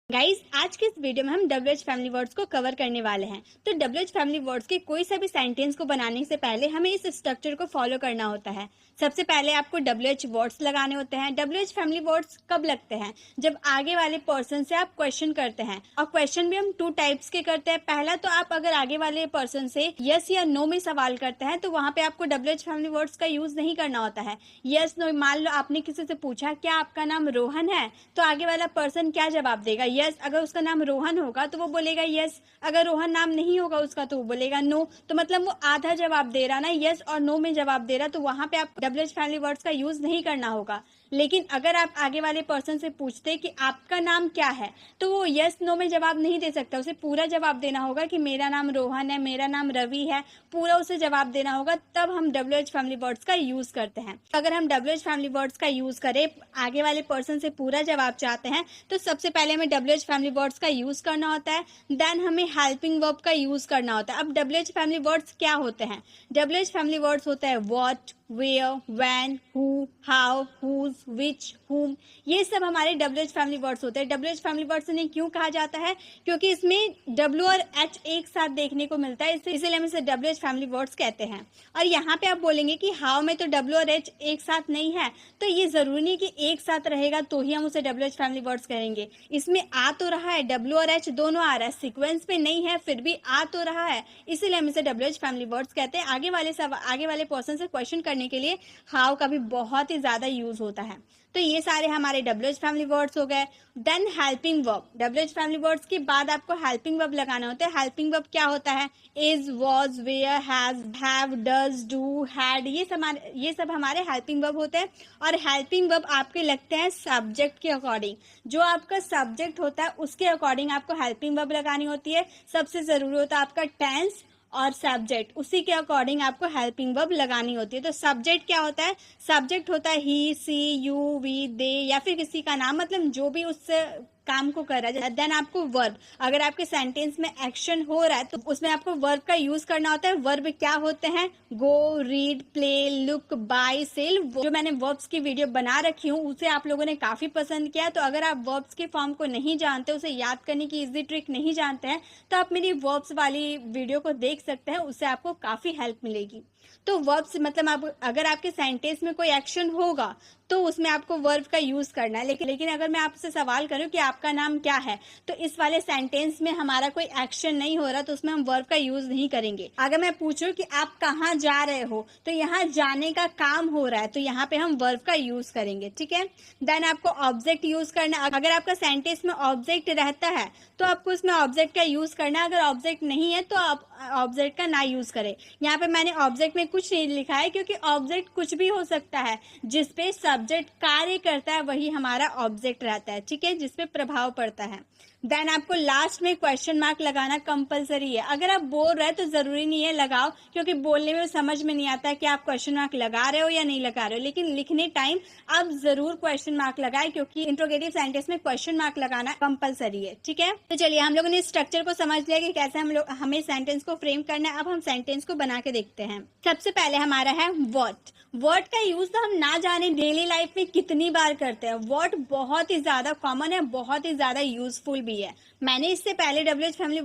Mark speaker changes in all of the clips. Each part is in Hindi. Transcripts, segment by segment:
Speaker 1: गाइस, आज के इस वीडियो में हम WH फैमिली वर्ड्स को कवर करने वाले हैं। तो WH फैमिली वर्ड्स के कोई सा भी सेंटेंस को बनाने से पहले हमें इस स्ट्रक्चर को फॉलो करना होता है। सबसे पहले आपको WH वर्ड्स लगाने होते हैं। WH फैमिली वर्ड्स कब लगते हैं? जब आगे वाले पर्सन से आप क्वेश्चन करते हैं। और क्वेश्चन भी हम 2 टाइप्स के करते हैं। पहला तो आप अगर आगे वाले पर्सन से यस या नो में सवाल करते हैं तो वहां पे आपको WH फैमिली वर्ड्स का यूज नहीं करना होता है। यस नो, मान लो आपने किसी से पूछा क्या आपका नाम रोहन है, तो आगे वाला पर्सन क्या जवाब देगा? यस। अगर उसका नाम रोहन होगा तो वो बोलेगा यस। अगर रोहन नाम नहीं होगा उसका तो वो बोलेगा नो। तो मतलब वो आधा जवाब दे रहा ना, यस और नो में जवाब दे रहा, तो वहां पे आपको WH फैमिली वर्ड्स का यूज नहीं करना होगा। लेकिन अगर आप आगे वाले पर्सन से पूछते कि आपका नाम क्या है, तो वो यस नो में जवाब नहीं दे सकता। उसे पूरा जवाब देना होगा कि मेरा नाम रोहन है, मेरा नाम रवि है, पूरा उसे जवाब देना होगा। तब हम WH फैमिली वर्ड्स का यूज करते हैं। अगर हम WH फैमिली वर्ड्स का यूज करें, आगे वाले पर्सन से पूरा जवाब चाहते हैं, तो सबसे पहले हमें WH फैमिली वर्ड्स का यूज करना होता है। देन हमें हेल्पिंग वर्ब का यूज करना होता है। अब WH फैमिली वर्ड्स क्या होते हैं? WH फैमिली वर्ड्स होता है what, where, when, who, how, whose, which, whom. ये सब हमारे WH फैमिली वर्ड्स होते हैं। WH फैमिली वर्ड्स इन्हें क्यों कहा जाता है? क्योंकि इसमें W और H एक साथ देखने को मिलता है, इसीलिए हम इसे WH फैमिली वर्ड्स कहते हैं। और यहाँ पे आप बोलेंगे कि हाउ में तो W और H एक साथ नहीं है, तो ये जरूरी नहीं कि एक साथ रहेगा तो ही हम उसे WH फैमिली वर्ड्स कहेंगे। इसमें आ तो रहा है, W और H दोनों आ रहा है, सीक्वेंस पे नहीं है फिर भी आ तो रहा है, इसीलिए हम इसे WH फैमिली वर्ड्स कहते हैं। आगे वाले पर्सन से क्वेश्चन करने के लिए हाउ का भी बहुत ही ज्यादा यूज होता है। तो ये सारे हमारे WH फैमिली वर्ड्स हो गए। Then helping verb. WH family words के बाद आपको हेल्पिंग वर्ब लगाना होता है। हेल्पिंग वर्ब क्या होता है? Is, was, were, has, have, does, do, had, ये सब हमारे हेल्पिंग वर्ब होते हैं। और हेल्पिंग वर्ब आपके लगते हैं सब्जेक्ट के अकॉर्डिंग। जो आपका सब्जेक्ट होता है उसके अकॉर्डिंग आपको हेल्पिंग वर्ब लगानी होती है। सबसे जरूरी होता है आपका टेंस और सब्जेक्ट, उसी के अकॉर्डिंग आपको हेल्पिंग वर्ब लगानी होती है। तो सब्जेक्ट क्या होता है? सब्जेक्ट होता है ही, सी, यू, वी, दे या फिर किसी का नाम, मतलब जो भी उस काम को कर रहा है। देन आपको वर्ब, अगर आपके सेंटेंस में एक्शन हो रहा है तो उसमें आपको वर्ब का यूज करना होता है। वर्ब क्या होते हैं? Go, read, play, look, buy, sell. जो मैंने वर्ब्स की वीडियो बना रखी हूँ उसे आप लोगों ने काफी पसंद किया। तो अगर आप वर्ब्स के फॉर्म को नहीं जानते, उसे याद करने की इजी ट्रिक नहीं जानते हैं, तो आप मेरी वर्ब्स वाली वीडियो को देख सकते हैं, उससे आपको काफी हेल्प मिलेगी। तो वर्ब्स मतलब आप अगर आपके सेंटेंस में कोई एक्शन होगा तो उसमें आपको वर्ब का यूज करना है। लेकिन अगर मैं आपसे सवाल करूं कि आपका नाम क्या है, तो इस वाले सेंटेंस में हमारा कोई एक्शन नहीं हो रहा, तो उसमें हम वर्ब का यूज नहीं करेंगे। अगर मैं पूछूं कि आप कहाँ जा रहे हो, तो यहाँ जाने का काम हो रहा है, तो यहाँ पे हम वर्ब का यूज करेंगे। ठीक है। देन आपको ऑब्जेक्ट यूज करना। अगर आपका सेंटेंस में ऑब्जेक्ट रहता है तो आपको उसमें ऑब्जेक्ट का यूज करना है। अगर ऑब्जेक्ट नहीं है तो आप ऑब्जेक्ट का ना यूज करें। यहाँ पे मैंने ऑब्जेक्ट में कुछ नहीं लिखा है क्योंकि ऑब्जेक्ट कुछ भी हो सकता है। जिसपे सब्जेक्ट कार्य करता है वही हमारा ऑब्जेक्ट रहता है। ठीक है, जिसपे प्रभाव पड़ता है। देन आपको लास्ट में क्वेश्चन मार्क लगाना कंपलसरी है। अगर आप बोल रहे हैं तो जरूरी नहीं है लगाओ, क्योंकि बोलने में समझ में नहीं आता है कि आप क्वेश्चन मार्क लगा रहे हो या नहीं लगा रहे हो। लेकिन लिखने टाइम आप जरूर क्वेश्चन मार्क लगाए, क्योंकि इंट्रोगेटिव सेंटेंस में क्वेश्चन मार्क लगाना कंपलसरी है। ठीक है, तो चलिए हम लोगों ने स्ट्रक्चर को समझ लिया कि कैसे हमें सेंटेंस को फ्रेम करना है। अब हम सेंटेंस को बना के देखते हैं। सबसे पहले हमारा है व्हाट। वर्ड का यूज तो हम ना जाने डेली लाइफ में कितनी बार करते हैं। वर्ड बहुत ही ज्यादा कॉमन है, बहुत ही ज्यादा यूजफुल भी है। मैंने इससे पहले WH फैमिली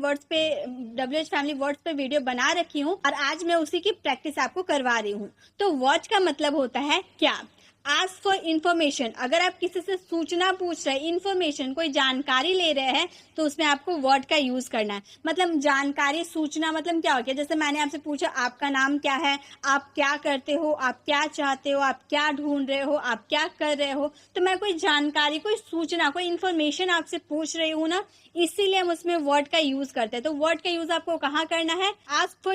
Speaker 1: वर्ड्स पे वीडियो बना रखी हूँ और आज मैं उसी की प्रैक्टिस आपको करवा रही हूँ। तो व्हाट का मतलब होता है क्या। Ask for information. अगर आप किसी से सूचना पूछ रहे हैं, इन्फॉर्मेशन, कोई जानकारी ले रहे हैं, तो उसमें आपको वर्ड का यूज करना है। मतलब जानकारी, सूचना मतलब क्या हो गया? जैसे मैंने आपसे पूछा आपका नाम क्या है, आप क्या करते हो, आप क्या चाहते हो, आप क्या ढूंढ रहे हो, आप क्या कर रहे हो। तो मैं कोई जानकारी, कोई सूचना, कोई इन्फॉर्मेशन आपसे पूछ रही हूँ ना, इसीलिए हम उसमें वर्ड का यूज करते हैं। तो वर्ड का यूज आपको कहाँ करना है? आस्क फॉर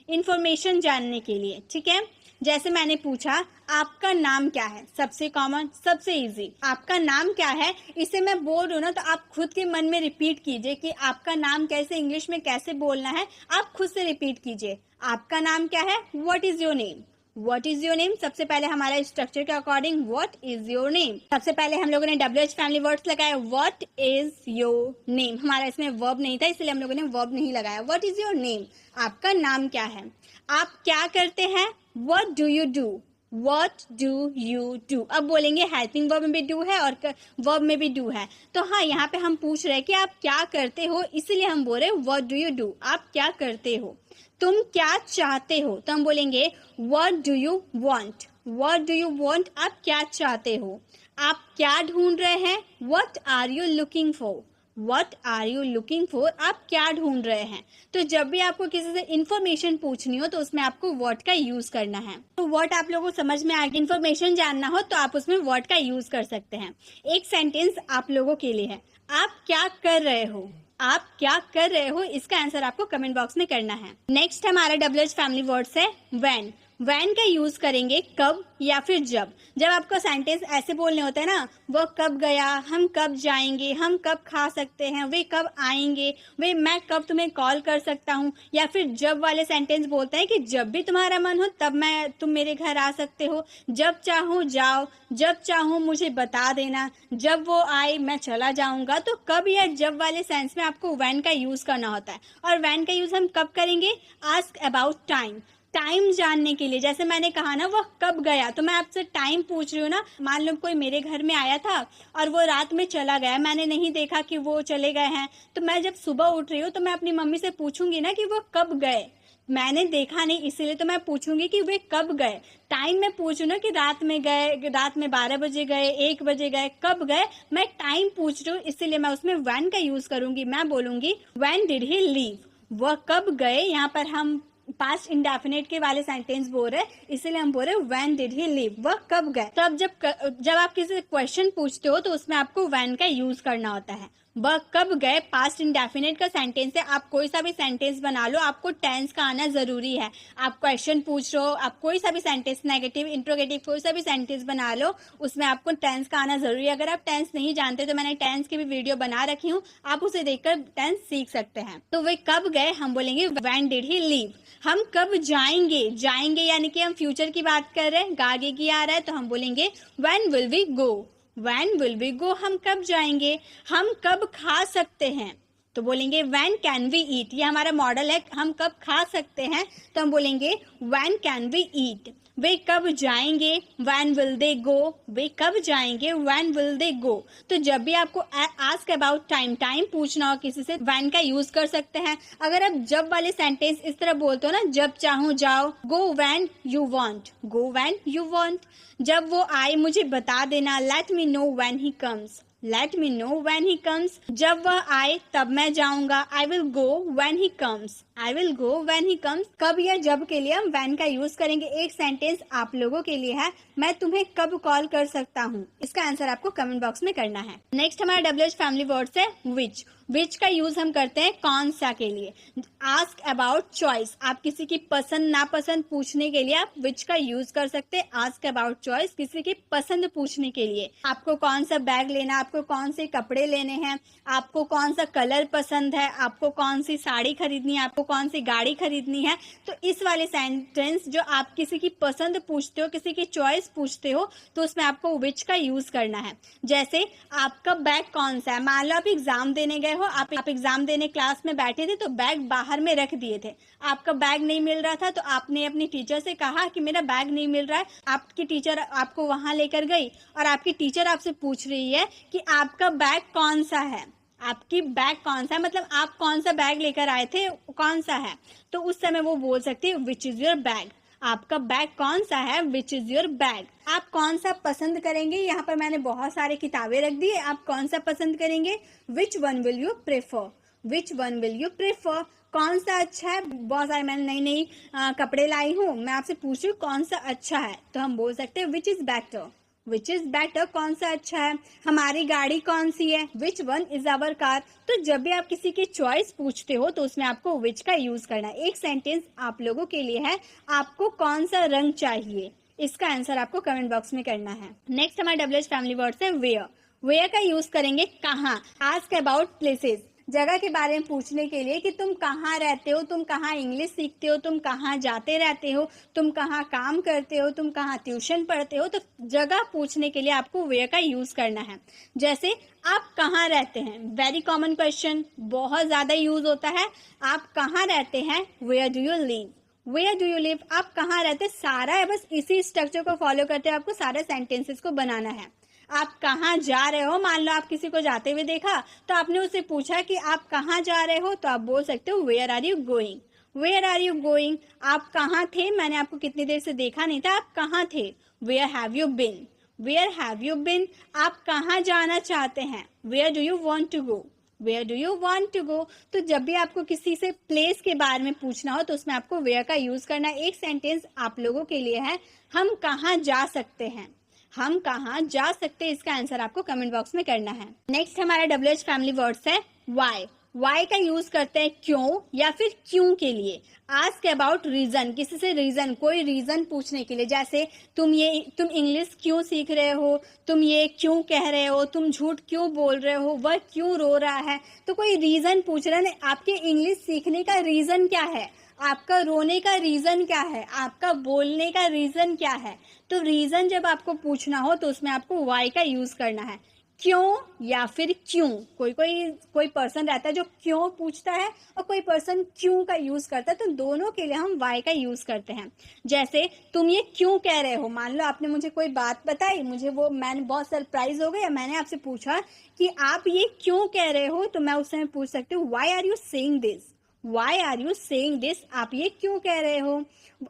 Speaker 1: इन्फॉर्मेशन जानने के लिए। ठीक है, जैसे मैंने पूछा आपका नाम क्या है, सबसे कॉमन, सबसे इजी, आपका नाम क्या है। इसे मैं बोल रही हूँ ना, तो आप खुद के मन में रिपीट कीजिए कि आपका नाम कैसे, इंग्लिश में कैसे बोलना है, आप खुद से रिपीट कीजिए। आपका नाम क्या है? What is your name. What is your name. सबसे पहले हमारा स्ट्रक्चर के according what is your name. सबसे पहले हम लोगों ने WH फैमिली वर्ड्स लगाया। व्हाट इज योर नेम, हमारा इसमें वर्ब नहीं था इसलिए हम लोगों ने वर्ब नहीं लगाया। व्हाट इज योर नेम, आपका नाम क्या है। आप क्या करते हैं? What do you do. What do you do? अब बोलेंगे हेल्पिंग वर्ब में भी डू है और वर्ब में भी डू है। तो हाँ, यहाँ पे हम पूछ रहे हैं कि आप क्या करते हो, इसलिए हम बोल रहे हैं what do you do? आप क्या करते हो, तुम क्या चाहते हो, तो हम बोलेंगे what do you want? What do you want? आप क्या चाहते हो। आप क्या ढूंढ रहे हैं, what are you looking for? What are you looking for? आप क्या ढूंढ रहे हैं। तो जब भी आपको किसी से इंफॉर्मेशन पूछनी हो तो उसमें आपको what का यूज करना है। तो what आप लोगों को समझ में आ गया, इंफॉर्मेशन जानना हो तो आप उसमें what का यूज कर सकते हैं। एक सेंटेंस आप लोगों के लिए है, आप क्या कर रहे हो, आप क्या कर रहे हो, इसका आंसर आपको कमेंट बॉक्स में करना है। नेक्स्ट हमारा WH फैमिली वर्ड्स है व्हेन। व्हेन का यूज करेंगे कब या फिर जब। जब आपको सेंटेंस ऐसे बोलने होते हैं ना, वो कब गया, हम कब जाएंगे, हम कब खा सकते हैं, वे कब आएंगे, वे मैं कब तुम्हें कॉल कर सकता हूँ, या फिर जब वाले सेंटेंस बोलते हैं कि जब भी तुम्हारा मन हो तब तुम मेरे घर आ सकते हो, जब चाहो जाओ, जब चाहो मुझे बता देना, जब वो आए मैं चला जाऊंगा। तो कब या जब वाले सेंस में आपको व्हेन का यूज करना होता है। और व्हेन का यूज हम कब करेंगे, आस्क अबाउट टाइम, टाइम जानने के लिए। जैसे मैंने कहा ना वो कब गया, तो मैं आपसे टाइम पूछ रही हूँ ना। मान लो कोई मेरे घर में आया था और वो रात में चला गया, मैंने नहीं देखा कि वो चले गए हैं, तो मैं जब सुबह उठ रही हूँ तो मैं अपनी मम्मी से पूछूंगी ना कि वो कब गए। मैंने देखा नहीं इसलिए तो मैं पूछूंगी कि वे कब गए। टाइम में पूछू ना कि रात में गए, रात में 12 बजे गए, 1 बजे गए, कब गए, मैं टाइम पूछ रही हूँ इसलिए मैं उसमें व्हेन का यूज करूंगी। मैं बोलूंगी व्हेन डिड ही लीव, वह कब गए। यहाँ पर हम पास्ट इंडेफिनिट के वाले सेंटेंस बोल रहे हैं इसलिए हम बोल रहे हैं व्हेन डिड ही लीव, वह कब गए। तो अब जब आप किसी से क्वेश्चन पूछते हो तो उसमें आपको व्हेन का यूज करना होता है। वह कब गए पास्ट इंडेफिनिट का सेंटेंस है, आप कोई सा भी सेंटेंस बना लो, आपको टेंस का आना जरूरी है। आप क्वेश्चन पूछ रहे हो, आप कोई सा भी सेंटेंस, नेगेटिव, इंट्रोगेटिव, कोई सा भी सेंटेंस बना लो, उसमें आपको टेंस का आना जरूरी है। अगर आप टेंस नहीं जानते तो मैंने टेंस की भी वीडियो बना रखी हूँ, आप उसे देखकर टेंस सीख सकते हैं। तो वे कब गए हम बोलेंगे व्हेन डिड ही लीव। हम कब जाएंगे, जाएंगे यानी कि हम फ्यूचर की बात कर रहे हैं, आगे की आ रहा है, तो हम बोलेंगे when will we go. When will we go, हम कब जाएंगे। हम कब खा सकते हैं तो बोलेंगे व्हेन कैन वी ईट। ये हमारा मॉडल है, हम कब खा सकते हैं तो हम बोलेंगे व्हेन कैन वी ईट। वे कब जाएंगे, व्हेन विल दे गो। वे कब जाएंगे, व्हेन विल दे गो। तो जब भी आपको आस्क अबाउट टाइम, टाइम पूछना हो किसी से, व्हेन का यूज कर सकते हैं। अगर आप जब वाले सेंटेंस इस तरह बोलते हो ना, जब चाहो जाओ, go when you want, go when you want. जब वो आए मुझे बता देना, let me know when he comes, let me know when he comes. जब वह आए तब मैं जाऊंगा, I will go when he comes, I will go when he comes. कब या जब के लिए हम व्हेन का यूज करेंगे। एक सेंटेंस आप लोगों के लिए है, मैं तुम्हें कब कॉल कर सकता हूँ, इसका आंसर आपको कमेंट बॉक्स में करना है। नेक्स्ट हमारा WH फैमिली वर्ड्स है विच। विच का यूज हम करते हैं कौन सा के लिए। आस्क अबाउट चॉइस, आप किसी की पसंद नापसंद पूछने के लिए आप विच का यूज कर सकते हैं। आस्क अबाउट चॉइस, किसी की पसंद पूछने के लिए, आपको कौन सा बैग लेना, आपको कौन से कपड़े लेने हैं, आपको कौन सा कलर पसंद है, आपको कौन सी साड़ी खरीदनी है, आपको कौन सी गाड़ी खरीदनी है। तो इस वाले सेंटेंस जो आप किसी की पसंद पूछते हो, किसी की चॉइस पूछते हो, तो उसमें आपको विच का यूज करना है। जैसे आपका बैग कौन सा है, मान लो आप एग्जाम देने गए हो, आप एग्जाम देने क्लास में बैठे थे तो बैग बाहर में रख दिए थे, आपका बैग नहीं मिल रहा था, तो आपने अपनी टीचर से कहा कि मेरा बैग नहीं मिल रहा है। आपकी टीचर आपको वहां लेकर गई और आपकी टीचर आपसे पूछ रही है कि आपका बैग कौन सा है, आपकी बैग कौन सा है, मतलब आप कौन सा बैग लेकर आए थे, कौन सा है। तो उस समय वो बोल सकती है विच इज योर बैग, आपका बैग कौन सा है, विच इज योर बैग। आप कौन सा पसंद करेंगे, यहाँ पर मैंने बहुत सारे किताबें रख दी है, आप कौन सा पसंद करेंगे। Which one will you prefer, which one will you prefer, कौन सा अच्छा है। बहुत सारे मैंने नई नई कपड़े लाई हूँ, मैं आपसे पूछ रही हूँ कौन सा अच्छा है, तो हम बोल सकते हैं which is better, which is better, कौन सा अच्छा है। हमारी गाड़ी कौन सी है, which one is our car. तो जब भी आप किसी की चॉइस पूछते हो तो उसमें आपको विच का यूज करना है। एक सेंटेंस आप लोगों के लिए है, आपको कौन सा रंग चाहिए, इसका आंसर आपको कमेंट बॉक्स में करना है। नेक्स्ट हमारा WH फैमिली वर्ड्स है वेयर। वेयर का यूज करेंगे कहाँ। आस्क अबाउट प्लेसेस, जगह के बारे में पूछने के लिए कि तुम कहाँ रहते हो, तुम कहाँ इंग्लिश सीखते हो, तुम कहाँ जाते रहते हो, तुम कहाँ काम करते हो, तुम कहाँ ट्यूशन पढ़ते हो। तो जगह पूछने के लिए आपको वेयर का यूज करना है। जैसे आप कहाँ रहते हैं, वेरी कॉमन क्वेश्चन, बहुत ज्यादा यूज होता है। आप कहाँ रहते हैं, where do you live, where do you live, आप कहाँ रहते हैं, सारा है बस इसी स्ट्रक्चर को फॉलो करते हुए आपको सारे सेंटेंसेस को बनाना है। आप कहाँ जा रहे हो, मान लो आप किसी को जाते हुए देखा तो आपने उससे पूछा कि आप कहाँ जा रहे हो, तो आप बोल सकते हो where are you going, where are you going. आप कहाँ थे, मैंने आपको कितनी देर से देखा नहीं था, आप कहाँ थे, where have you been, where have you been. आप कहाँ जाना चाहते हैं, where do you want to go, where do you want to go. तो जब भी आपको किसी से प्लेस के बारे में पूछना हो तो उसमें आपको वेयर का यूज करना है। एक सेंटेंस आप लोगों के लिए है, हम कहाँ जा सकते हैं, हम कहाँ जा सकते हैं, इसका आंसर आपको कमेंट बॉक्स में करना है। नेक्स्ट हमारा WH फैमिली वर्ड्स है वाई। वाई का यूज करते हैं क्यों या फिर क्यों के लिए। आस्क अबाउट रीजन, किसी से रीजन, कोई रीजन पूछने के लिए, जैसे तुम इंग्लिश क्यों सीख रहे हो, तुम ये क्यों कह रहे हो, तुम झूठ क्यों बोल रहे हो, वह क्यों रो रहा है। तो कोई रीजन पूछ रहा है, आपके इंग्लिश सीखने का रीजन क्या है, आपका रोने का रीजन क्या है, आपका बोलने का रीजन क्या है। तो रीजन जब आपको पूछना हो तो उसमें आपको वाई का यूज करना है, क्यों या फिर क्यों। कोई पर्सन रहता है जो क्यों पूछता है और कोई पर्सन क्यों का यूज करता है, तो दोनों के लिए हम वाई का यूज करते हैं। जैसे तुम ये क्यों कह रहे हो, मान लो आपने मुझे कोई बात बताई, मैंने बहुत सरप्राइज हो गया, मैंने आपसे पूछा कि आप ये क्यों कह रहे हो, तो मैं उस समय पूछ सकती हूँ why are you saying this, why are you saying this, आप ये क्यों कह रहे हो।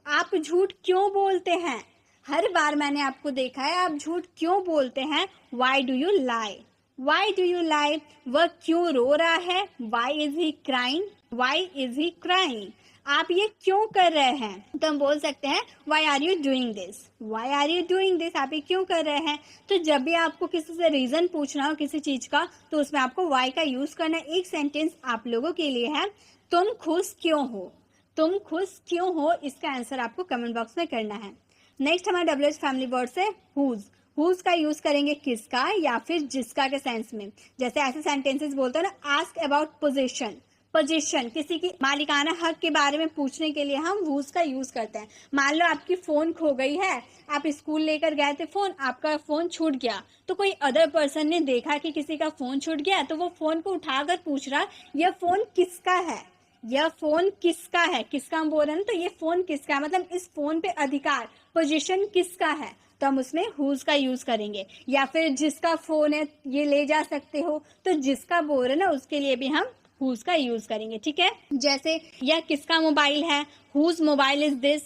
Speaker 1: आप झूठ क्यों बोलते हैं, हर बार मैंने आपको देखा है आप झूठ क्यों बोलते हैं, why do you lie, why do you lie. वह क्यों रो रहा है, why is he crying, why is he crying. आप ये क्यों कर रहे हैं, तो हम बोल सकते हैं why are you doing this, why are you doing this, आप ये क्यों कर रहे हैं। तो जब भी आपको किसी से रीजन पूछना हो किसी चीज का तो उसमें आपको वाई का यूज करना है। एक सेंटेंस आप लोगों के लिए है, तुम खुश क्यों हो, तुम खुश क्यों हो, इसका आंसर आपको कमेंट बॉक्स में करना है। नेक्स्ट हमारा WH फैमिली वर्ड्स है हुज। हुज का यूज करेंगे किसका या फिर जिसका के सेंस में। जैसे ऐसे सेंटेंसेस बोलते हैं ना, आस्क अबाउट पोजीशन, पोजीशन किसी की मालिकाना हक के बारे में पूछने के लिए हम हुज का यूज करते हैं। मान लो आपकी फोन खो गई है, आप स्कूल लेकर गए थे फोन, आपका फोन छूट गया, तो कोई अदर पर्सन ने देखा कि किसी का फोन छूट गया तो वो फोन को उठाकर पूछ रहा यह फोन किसका है, यह फोन किसका है, किसका हम बोल रहे हैं तो ये फोन किसका है, मतलब इस फोन पे अधिकार, पोजीशन किसका है, तो हम उसमें हुज का यूज करेंगे। या फिर जिसका फोन है ये ले जा सकते हो, तो जिसका बोल रहे ना उसके लिए भी हम हुज का यूज करेंगे, ठीक है। जैसे यह किसका मोबाइल है, whose mobile is this,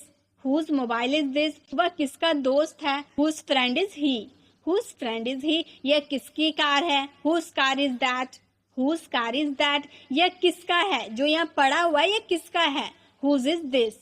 Speaker 1: whose mobile is this. वह किसका दोस्त है, whose friend is he, whose friend is he. यह किसकी कार है, whose car is that, whose car is that. यह किसका है, जो यहाँ पड़ा हुआ है यह किसका है, whose is this,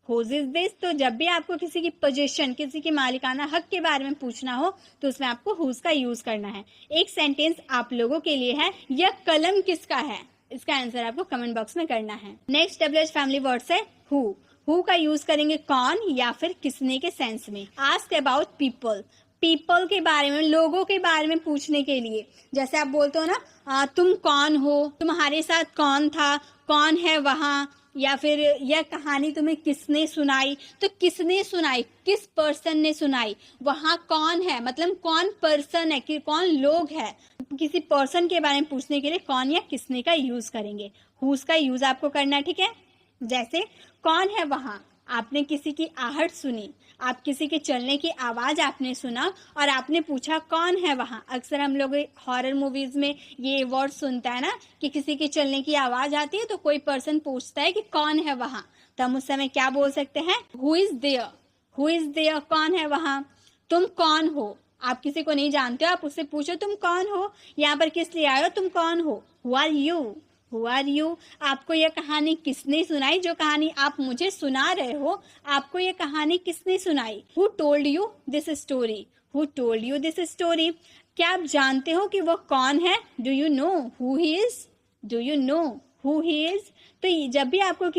Speaker 1: whose is this. तो जब भी आपको किसी की पोजीशन, किसी की मालिकाना हक के बारे में पूछना हो तो उसमें आपको हुज का यूज करना है। एक सेंटेंस आप लोगों के लिए है, यह कलम किसका है, इसका आंसर आपको कमेंट बॉक्स में करना है। नेक्स्ट WH फैमिली वर्ड्स है हु। हु का यूज करेंगे कौन या फिर किसने के सेंस में। आस्क अबाउट पीपल, पीपल के बारे में, लोगों के बारे में पूछने के लिए। जैसे आप बोलते हो ना तुम कौन हो, तुम्हारे साथ कौन था, कौन है वहाँ, या फिर यह कहानी तुम्हें किसने सुनाई, तो किसने सुनाई, किस पर्सन ने सुनाई, वहाँ कौन है मतलब कौन पर्सन है कि कौन लोग है। किसी पर्सन के बारे में पूछने के लिए कौन या किसने का यूज करेंगे, हुज का यूज आपको करना है, ठीक है। जैसे कौन है वहाँ, आपने किसी की आहट सुनी, आप किसी के चलने की आवाज आपने सुना और आपने पूछा कौन है वहाँ। अक्सर हम लोग हॉरर मूवीज में ये वर्ड सुनता है ना कि किसी के चलने की आवाज आती है तो कोई पर्सन पूछता है कि कौन है वहाँ, तो हम उस समय क्या बोल सकते हैं, who is there, who is there, कौन है वहाँ। तुम कौन हो, आप किसी को नहीं जानते हो, आप उससे पूछो तुम कौन हो, यहाँ पर किस लिए आए हो, तुम कौन हो, who are you, who are you. आपको यह कहानी किसने सुनाई, जो कहानी आप मुझे सुना रहे हो आपको यह कहानी किसने सुनाई, who told you this story, who told you this story. क्या आप जानते हो कि वह कौन है, do you know who he is, do you know who he is. तो जब भी आपको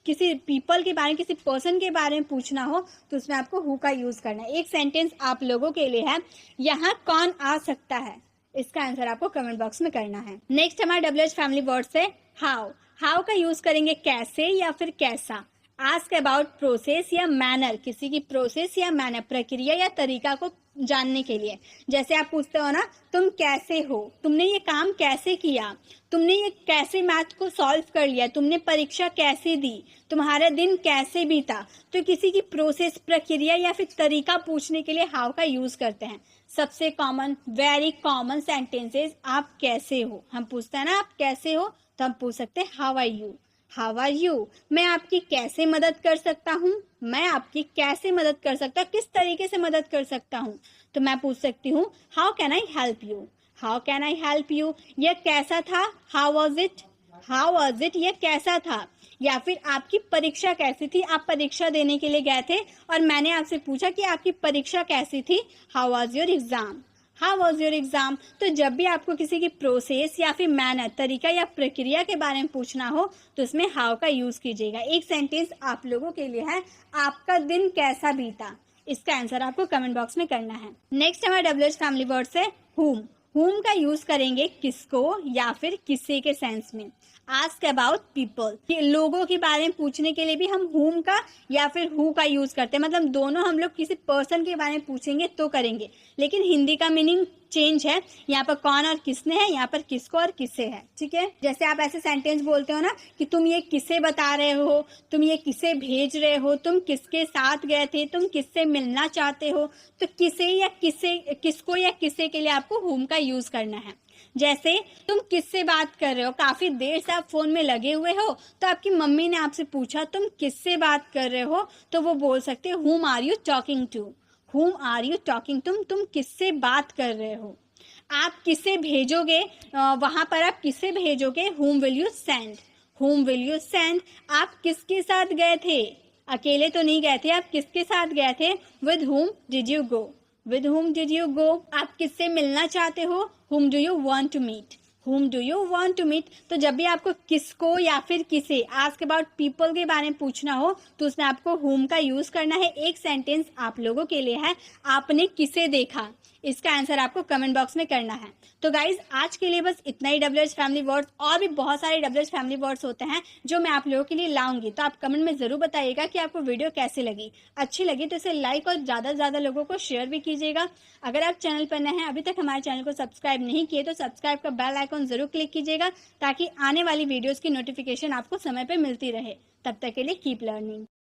Speaker 1: किसी पीपल के बारे में, किसी पर्सन के बारे में पूछना हो तो उसमें आपको हु का यूज करना है। एक सेंटेंस आप लोगों के लिए है, यहाँ कौन आ सकता है, इसका आंसर आपको कमेंट बॉक्स में करना है। नेक्स्ट हमारा WH फैमिली वर्ड्स है हाउ। हाउ का यूज करेंगे कैसे या फिर कैसा। आस्क अबाउट प्रोसेस या मैनर, किसी की प्रोसेस या मैनर, प्रक्रिया या तरीका को जानने के लिए। जैसे आप पूछते हो ना, तुम कैसे हो, तुमने ये काम कैसे किया, तुमने ये कैसे मैथ को सॉल्व कर लिया, तुमने परीक्षा कैसे दी, तुम्हारा दिन कैसे बीता। तो किसी की प्रोसेस, प्रक्रिया या फिर तरीका पूछने के लिए हाउ का यूज करते हैं। सबसे कॉमन, वेरी कॉमन सेंटेंसेस, आप कैसे हो। हम पूछते हैं ना आप कैसे हो, तो हम पूछ सकते हैं how are you. How are you, मैं आपकी कैसे मदद कर सकता हूँ, मैं आपकी कैसे मदद कर सकता हूँ, किस तरीके से मदद कर सकता हूँ। तो मैं पूछ सकती हूँ how can I help you. How can I help you, यह कैसा था, how was it. How was it, यह कैसा था। या फिर आपकी परीक्षा कैसी थी, आप परीक्षा देने के लिए गए थे और मैंने आपसे पूछा कि आपकी परीक्षा कैसी थी, how was your exam. How was your exam. तो जब भी आपको किसी की प्रोसेस या फिर मैनर, तरीका या प्रक्रिया के बारे में पूछना हो तो उसमें हाउ का यूज कीजिएगा। एक सेंटेंस आप लोगों के लिए है, आपका दिन कैसा बीता। इसका आंसर आपको कमेंट बॉक्स में करना है। नेक्स्ट हमारा WH फैमिली वर्ड से whom। whom का यूज करेंगे किसको या फिर किसे के सेंस में। आस्क अबाउट पीपल, लोगों के बारे में पूछने के लिए भी हम whom का या फिर who का यूज करते हैं। मतलब दोनों हम लोग किसी पर्सन के बारे में पूछेंगे तो करेंगे, लेकिन हिंदी का मीनिंग चेंज है। यहाँ पर कौन और किसने है, यहाँ पर किसको और किसे है। ठीक है, जैसे आप ऐसे सेंटेंस बोलते हो ना कि तुम ये किसे बता रहे हो, तुम ये किसे भेज रहे हो, तुम किसके साथ गए थे, तुम किससे मिलना चाहते हो। तो किसे या किसे, किसको या किसे के लिए आपको whom का यूज करना है। जैसे तुम किससे बात कर रहे हो, काफी देर से आप फोन में लगे हुए हो, तो आपकी मम्मी ने आपसे पूछा तुम किससे बात कर रहे हो, तो वो बोल सकते हो whom are you talking to। whom are you talking, तुम किससे बात कर रहे हो। आप किसे भेजोगे, वहां पर आप किसे भेजोगे, whom will you send। whom will you send, आप किसके साथ गए थे, अकेले तो नहीं गए थे, आप किसके साथ गए थे, with whom did you go। with whom did you go, आप किससे मिलना चाहते हो, whom do you want to meet। whom do you want to meet। तो जब भी आपको किसको या फिर किसे, आस्क अबाउट पीपल के बारे में पूछना हो तो उसमें आपको whom का यूज करना है। एक सेंटेंस आप लोगों के लिए है, आपने किसे देखा। इसका आंसर आपको कमेंट बॉक्स में करना है। तो गाइज आज के लिए बस इतना ही WH फैमिली वर्ड्स, और भी बहुत सारे WH फैमिली वर्ड्स होते हैं जो मैं आप लोगों के लिए लाऊंगी। तो आप कमेंट में जरूर बताइएगा कि आपको वीडियो कैसी लगी। अच्छी लगी तो इसे लाइक और ज़्यादा से ज़्यादा लोगों को शेयर भी कीजिएगा। अगर आप चैनल पर नए हैं, अभी तक हमारे चैनल को सब्सक्राइब नहीं किए, तो सब्सक्राइब का बेल आइकॉन जरूर क्लिक कीजिएगा ताकि आने वाली वीडियोज़ की नोटिफिकेशन आपको समय पर मिलती रहे। तब तक के लिए कीप लर्निंग।